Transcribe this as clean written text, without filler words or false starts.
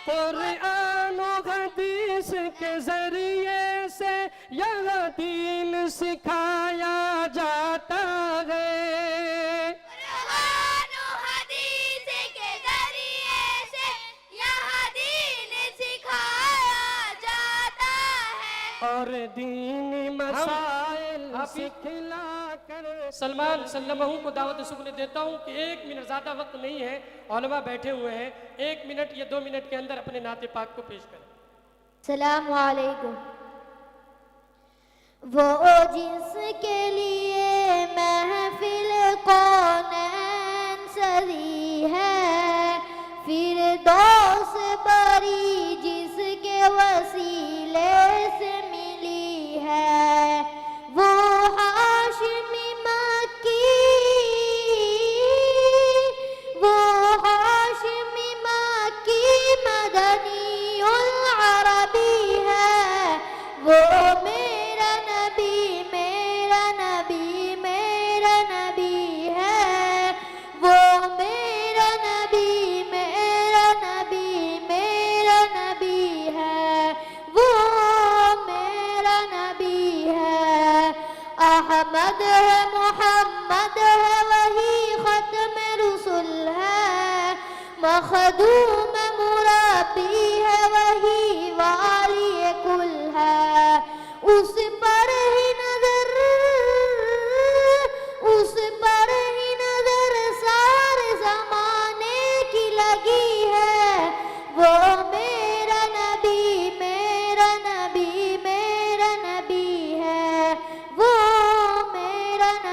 कुरान और हदीस के जरिए से यह दीन सिखाया जाता है। कुरान और हदीस के जरिए से यह दीन सिखाया जाता है। और दीनी मसाइल सिखला कर सलमान सल्लमहू को दावत शुक्र देता हूँ कि 1 मिनट, ज़्यादा वक्त नहीं है, उलमा बैठे हुए हैं, 1 मिनट या 2 मिनट के अंदर अपने नाते पाक को पेश करें। अस्सलामु अलैकुम। वो जिसके लिए महफिल कौनैन सजी है, फिरदौस बरी जिसके वसीले से मिली है, वो हाशिमी मक्की, वो हाशिमी मक्की मदनी उल अरबी है, वो मेरा नबी, मेरा नबी, मेरा नबी है, वो मेरा नबी, मेरा नबी, मेरा नबी है, वो मेरा नबी है। अहमद है, मोहम्मद है, वही खत्म रुसुल है, मखदूम मुरब्बी